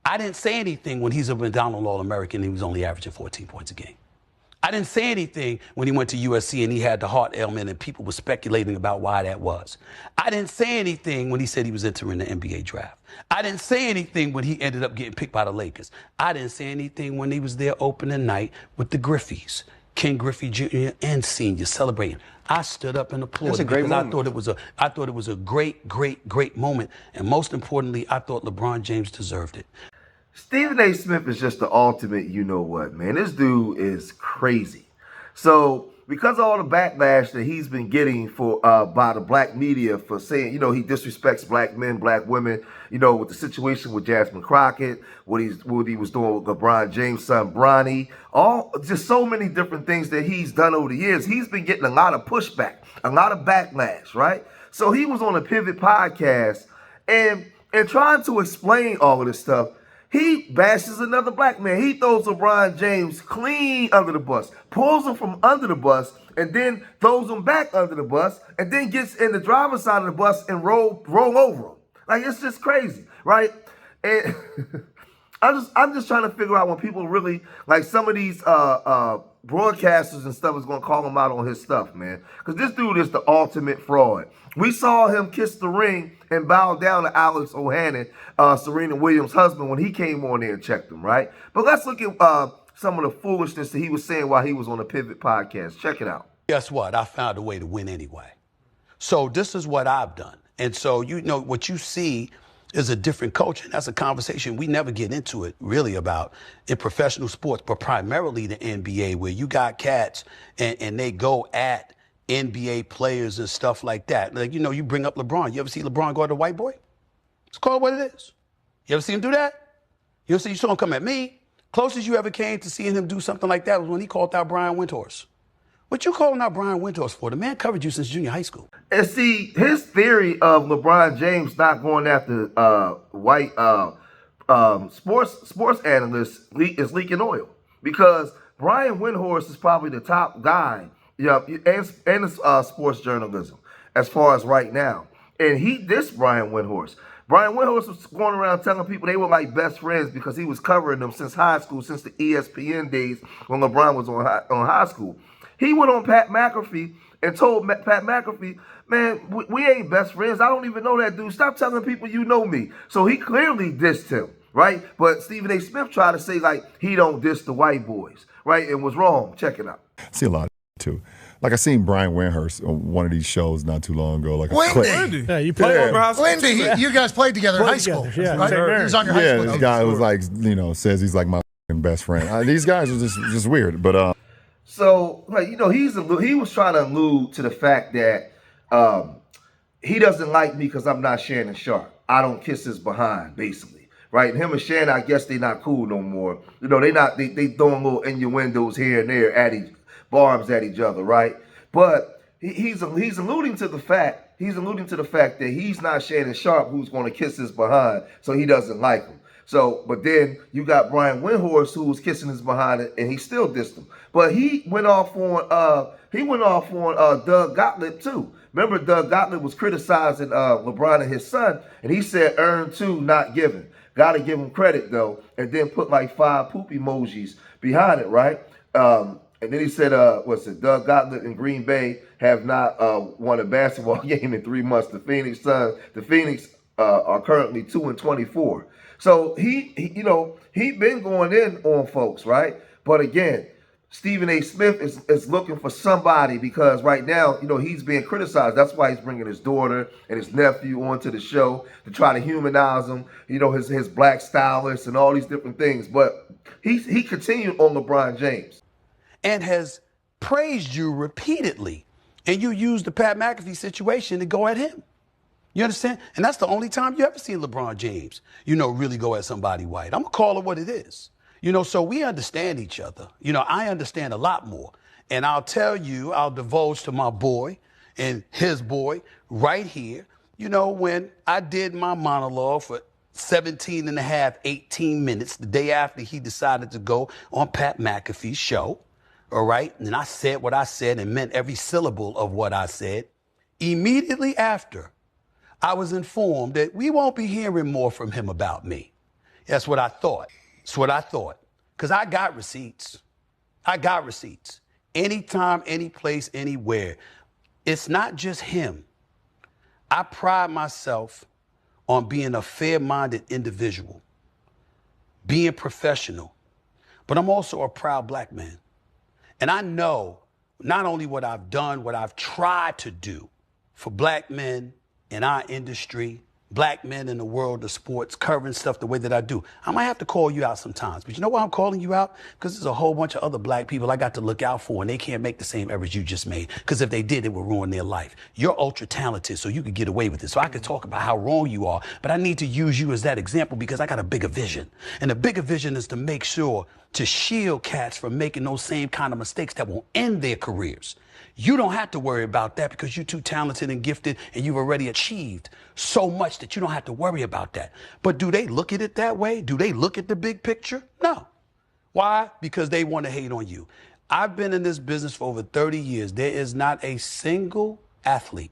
I didn't say anything when he's a McDonald All-American and he was only averaging 14 points a game. I didn't say anything when he went to USC and he had the heart ailment and people were speculating about why that was. I didn't say anything when he said he was entering the NBA draft. I didn't say anything when he ended up getting picked by the Lakers. I didn't say anything when he was there opening night with the Griffeys, Ken Griffey Jr. and Sr. celebrating. I stood up and applauded because I thought it was a great moment. And most importantly, I thought LeBron James deserved it. Stephen A. Smith is just the ultimate you-know-what, man. This dude is crazy. So, because of all the backlash that he's been getting for by the black media for saying, he disrespects black men, black women, with the situation with Jasmine Crockett, what he was doing with LeBron James' son, Bronny, just so many different things that he's done over the years. He's been getting a lot of pushback, a lot of backlash, right? So, he was on a Pivot podcast and trying to explain all of this stuff. He bashes another black man. He throws LeBron James clean under the bus, pulls him from under the bus, and then throws him back under the bus, and then gets in the driver's side of the bus and roll over him. Like, it's just crazy, right? And I'm just trying to figure out when people really, like some of these broadcasters and stuff is going to call him out on his stuff, man. Because this dude is the ultimate fraud. We saw him kiss the ring and bow down to Alex O'Hannon, Serena Williams' husband, when he came on there and checked him, right? But let's look at some of the foolishness that he was saying while he was on the Pivot podcast. Check it out. Guess what? I found a way to win anyway. So this is what I've done. And so, what you see is a different culture. And that's a conversation we never get into it really about in professional sports, but primarily the NBA, where you got cats and they go at NBA players and stuff like that. Like, you bring up LeBron. You ever see LeBron go at a white boy? It's called what it is. You ever see him do that? You saw him come at me. Closest you ever came to seeing him do something like that was when he called out Brian Windhorst. What you calling out Brian Windhorst for? The man covered you since junior high school. And see, his theory of LeBron James not going after white sports analysts is leaking oil, because Brian Windhorst is probably the top guy, and sports journalism as far as right now. And he dissed Brian Windhorst. Brian Windhorst was going around telling people they were like best friends because he was covering them since high school, since the ESPN days when LeBron was on high school. He went on Pat McAfee and told Pat McAfee, man, we ain't best friends. I don't even know that dude. Stop telling people you know me. So he clearly dissed him, right? But Stephen A. Smith tried to say, like, he don't diss the white boys, right? And was wrong. Check it out. I see a lot too. Like, I seen Brian Windhorst on one of these shows not too long ago. Like Wendy. Yeah, you played over high school. Wendy, you guys played together in high school. Yeah, right? He was on your high school. Yeah, this guy was like, says he's like my best friend. These guys are just weird. But So, like, he was trying to allude to the fact that he doesn't like me because I'm not Shannon Sharp. I don't kiss his behind, basically, right? And him and Shannon, I guess they not cool no more. They throwing little innuendos here and there at barbs at each other, right? But he's alluding to the fact that he's not Shannon Sharp, who's going to kiss his behind, so he doesn't like him. So, but then you got Brian Windhorst, who was kissing his behind, and he still dissed him. But he went off on Doug Gottlieb too. Remember, Doug Gottlieb was criticizing LeBron and his son, and he said, "Earned too, not given." Got to give him credit though, and then put like 5 poop emojis behind it, right? And then he said, Doug Gottlieb in Green Bay have not won a basketball game in 3 months. The Phoenix Suns, are currently 2-24. So he been going in on folks, right? But again, Stephen A. Smith is looking for somebody, because right now, he's being criticized. That's why he's bringing his daughter and his nephew onto the show to try to humanize him, his black stylist and all these different things. But he continued on LeBron James. And has praised you repeatedly. And you used the Pat McAfee situation to go at him. You understand? And that's the only time you ever seen LeBron James, really go at somebody white. I'm going to call it what it is. So we understand each other. I understand a lot more. And I'll divulge to my boy and his boy right here, when I did my monologue for 17 and a half, 18 minutes, the day after he decided to go on Pat McAfee's show, all right? And I said what I said and meant every syllable of what I said. Immediately after, I was informed that we won't be hearing more from him about me. That's what I thought. That's what I thought. Because I got receipts. I got receipts. Anytime, any place, anywhere. It's not just him. I pride myself on being a fair-minded individual, being professional, but I'm also a proud black man. And I know not only what I've done, what I've tried to do for black men in our industry, black men in the world of sports, covering stuff the way that I do. I might have to call you out sometimes, but you know why I'm calling you out? Because there's a whole bunch of other black people I got to look out for, and they can't make the same errors you just made, because if they did, it would ruin their life. You're ultra talented, so you could get away with it. So I could talk about how wrong you are, but I need to use you as that example because I got a bigger vision. And the bigger vision is to make sure to shield cats from making those same kind of mistakes that will end their careers. You don't have to worry about that because you're too talented and gifted and you've already achieved so much that you don't have to worry about that. But do they look at it that way? Do they look at the big picture? No. Why? Because they want to hate on you. I've been in this business for over 30 years. There is not a single athlete,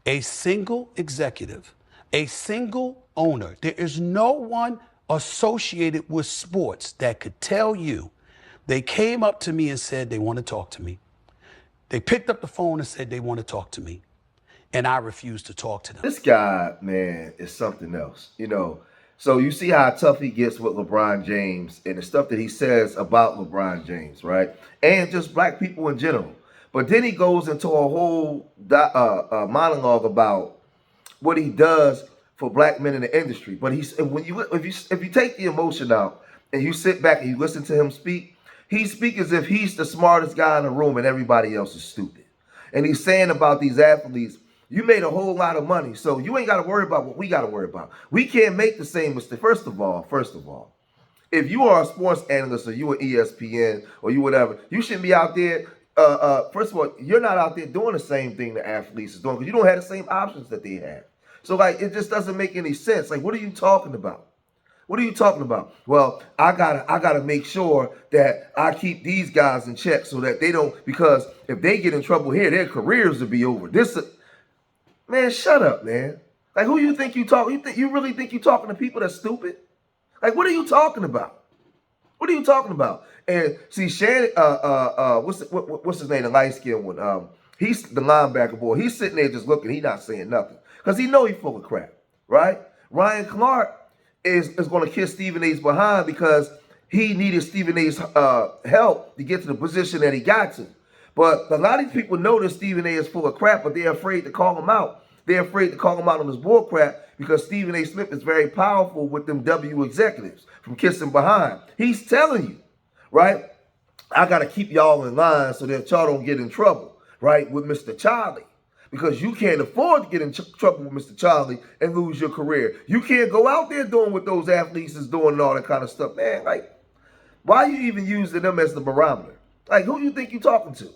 a single executive, a single owner. There is no one associated with sports that could tell you they came up to me and said they want to talk to me. They picked up the phone and said they want to talk to me, and I refused to talk to them. This guy, man, is something else, you know. So you see how tough he gets with LeBron James and the stuff that he says about LeBron James, right? And just black people in general. But then he goes into a whole monologue about what he does for black men in the industry. But if you take the emotion out and you sit back and you listen to him speak, he speaks as if he's the smartest guy in the room and everybody else is stupid. And he's saying about these athletes, you made a whole lot of money, so you ain't got to worry about what we got to worry about. We can't make the same mistake. First of all, if you are a sports analyst or you are ESPN or you whatever, you shouldn't be out there. First of all, you're not out there doing the same thing the athletes is doing because you don't have the same options that they have. So, like, it just doesn't make any sense. Like, what are you talking about? What are you talking about? Well, I gotta make sure that I keep these guys in check so that they don't, because if they get in trouble here, their careers will be over. Man, shut up, man. Like, who you think you talk? You really think you talking to people that's stupid? Like, what are you talking about? What are you talking about? And see, Shannon, what's his name? The light skinned one. He's the linebacker boy. He's sitting there just looking. He's not saying nothing because he know he's full of crap, right? Ryan Clark is going to kiss Stephen A's behind because he needed Stephen A's help to get to the position that he got to. But a lot of these people know that Stephen A is full of crap, but they're afraid to call him out. They're afraid to call him out on his bull crap because Stephen A. Smith is very powerful with them W executives from kissing behind. He's telling you, right? I got to keep y'all in line so that y'all don't get in trouble, right, with Mr. Charlie. Because you can't afford to get in trouble with Mr. Charlie and lose your career. You can't go out there doing what those athletes is doing and all that kind of stuff. Man, like, why are you even using them as the barometer? Like, who you think you're talking to,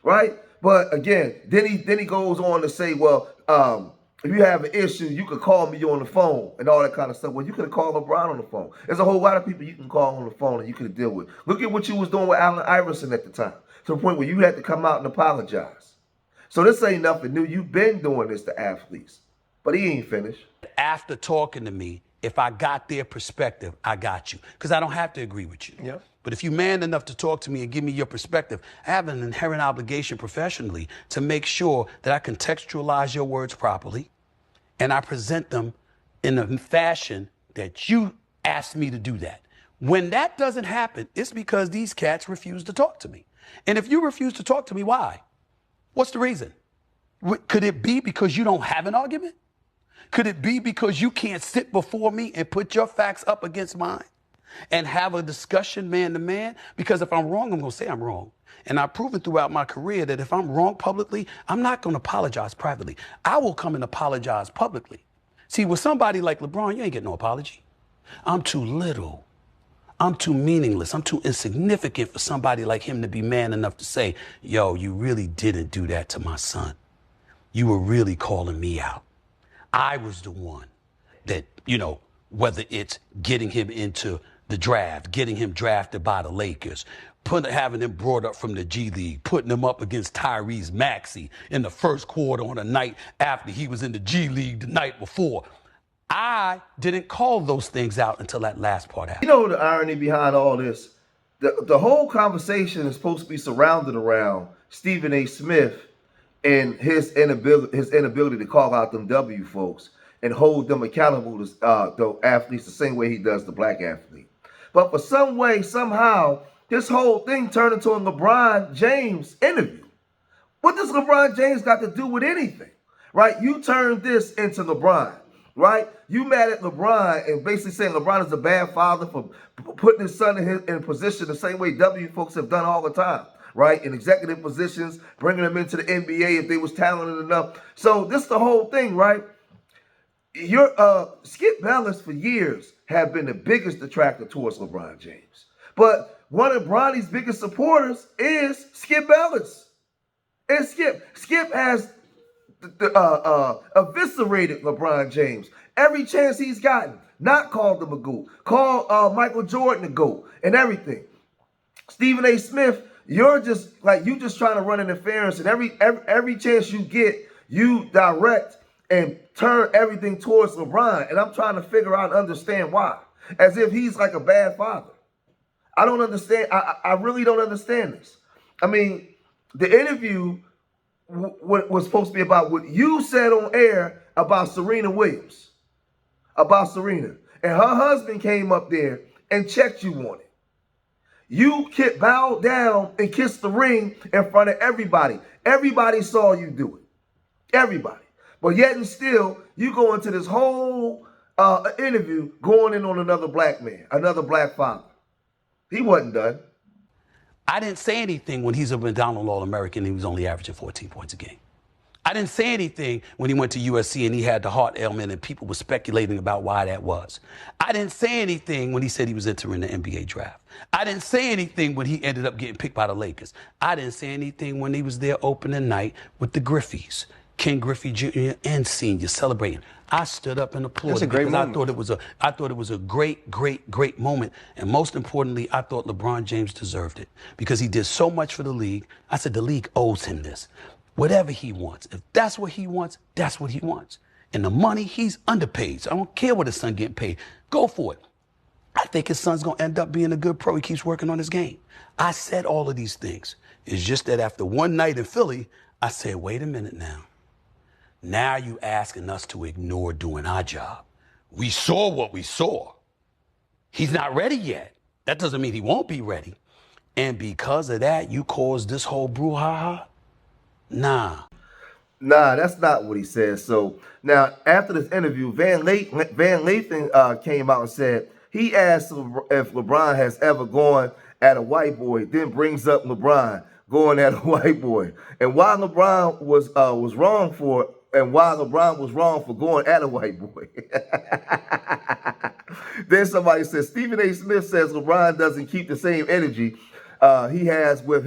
right? But again, then he goes on to say, well, if you have an issue, you could call me on the phone and all that kind of stuff. Well, you could have called LeBron on the phone. There's a whole lot of people you can call on the phone and you could deal with. Look at what you was doing with Allen Iverson at the time, to the point where you had to come out and apologize. So this ain't nothing new. You've been doing this to athletes, but he ain't finished. After talking to me, if I got their perspective, I got you. Because I don't have to agree with you. Yep. But if you're man enough to talk to me and give me your perspective, I have an inherent obligation professionally to make sure that I contextualize your words properly and I present them in a fashion that you asked me to do that. When that doesn't happen, it's because these cats refuse to talk to me. And if you refuse to talk to me, why? What's the reason? Could it be because you don't have an argument? Could it be because you can't sit before me and put your facts up against mine and have a discussion man to man? Because if I'm wrong, I'm going to say I'm wrong. And I've proven throughout my career that if I'm wrong publicly, I'm not going to apologize privately. I will come and apologize publicly. See, with somebody like LeBron, you ain't getting no apology. I'm too little. I'm too meaningless. I'm too insignificant for somebody like him to be man enough to say, yo, you really didn't do that to my son. You were really calling me out. I was the one that, whether it's getting him into the draft, getting him drafted by the Lakers, having him brought up from the G League, putting him up against Tyrese Maxey in the first quarter on a night after he was in the G League the night before. I didn't call those things out until that last part happened. You know the irony behind all this? The whole conversation is supposed to be surrounded around Stephen A. Smith and his inability to call out them W folks and hold them accountable to the athletes the same way he does the black athlete. But for some way, somehow, this whole thing turned into a LeBron James interview. What does LeBron James got to do with anything? Right? You turned this into LeBron. Right? You mad at LeBron and basically saying LeBron is a bad father for putting his son in a position the same way W folks have done all the time. Right? In executive positions, bringing them into the NBA if they was talented enough. So this is the whole thing, right? Skip Bayless for years have been the biggest detractor towards LeBron James. But one of Bronny's biggest supporters is Skip Bayless. And Skip has eviscerated LeBron James every chance he's gotten. Not called him a GOAT. Called Michael Jordan a GOAT and everything. Stephen A. Smith, you're just trying to run interference, and every chance you get, you direct and turn everything towards LeBron. And I'm trying to figure out and understand why. As if he's like a bad father. I don't understand. I really don't understand this. I mean, the interview was supposed to be about what you said on air about Serena Williams. About Serena. And her husband came up there and checked you on it. You bowed down and kissed the ring in front of everybody. Everybody saw you do it. Everybody. But yet and still, you go into this whole interview going in on another black man, another black father. He wasn't done. I didn't say anything when he's a McDonald All-American and he was only averaging 14 points a game. I didn't say anything when he went to USC and he had the heart ailment and people were speculating about why that was. I didn't say anything when he said he was entering the NBA draft. I didn't say anything when he ended up getting picked by the Lakers. I didn't say anything when he was there opening night with the Griffeys, Ken Griffey Jr. and Sr. celebrating. I stood up and applauded because I thought it was a great moment. And most importantly, I thought LeBron James deserved it because he did so much for the league. I said the league owes him this. Whatever he wants. If that's what he wants, that's what he wants. And the money, he's underpaid. So I don't care what his son getting paid. Go for it. I think his son's going to end up being a good pro. He keeps working on his game. I said all of these things. It's just that after one night in Philly, I said, wait a minute now. Now you asking us to ignore doing our job. We saw what we saw. He's not ready yet. That doesn't mean he won't be ready. And because of that, you caused this whole brouhaha? Nah, that's not what he said. So now after this interview, Van Lathan came out and said he asked if LeBron has ever gone at a white boy, then brings up LeBron going at a white boy. And why LeBron was wrong for it. And why LeBron was wrong for going at a white boy. Then somebody says, Stephen A. Smith says LeBron doesn't keep the same energy he has with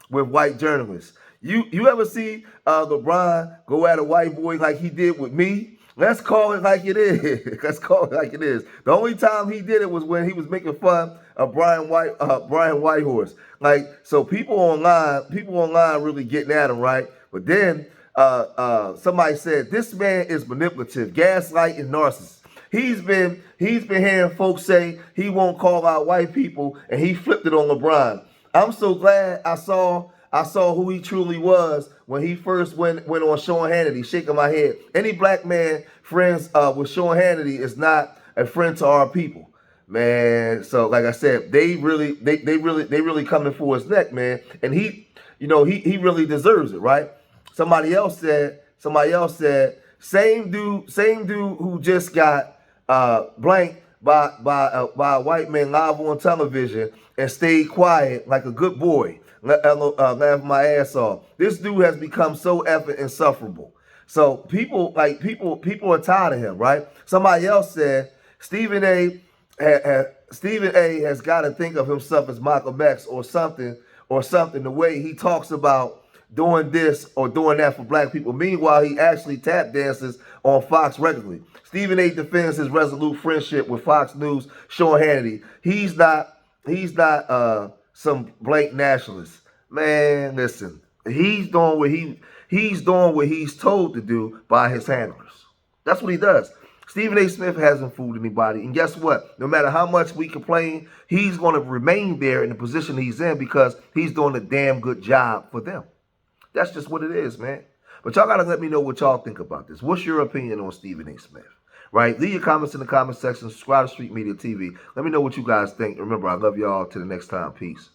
white journalists. You ever see LeBron go at a white boy like he did with me? Let's call it like it is. Let's call it like it is. The only time he did it was when he was making fun of Brian Whitehorse. Like, so people online really getting at him, right? But then somebody said this man is manipulative, gaslight, and narcissist. He's been hearing folks say he won't call out white people, and he flipped it on LeBron. I'm so glad I saw who he truly was when he first went on Sean Hannity, shaking my head. Any black man friends with Sean Hannity is not a friend to our people, man. So like I said, they really coming for his neck, man. And he really deserves it, right? Somebody else said, same dude who just got blanked by a white man live on television and stayed quiet like a good boy, laughing my ass off. This dude has become so effing insufferable. So people are tired of him, right? Somebody else said Stephen A. has got to think of himself as Malcolm X or something. The way he talks about doing this or doing that for black people. Meanwhile, he actually tap dances on Fox regularly. Stephen A. defends his resolute friendship with Fox News' Sean Hannity. He's not some blank nationalist. Man, listen. He's doing what he's told to do by his handlers. That's what he does. Stephen A. Smith hasn't fooled anybody. And guess what? No matter how much we complain, he's going to remain there in the position he's in because he's doing a damn good job for them. That's just what it is, man. But y'all got to let me know what y'all think about this. What's your opinion on Stephen A. Smith? Right? Leave your comments in the comment section. Subscribe to Street Media TV. Let me know what you guys think. Remember, I love y'all. Till the next time. Peace.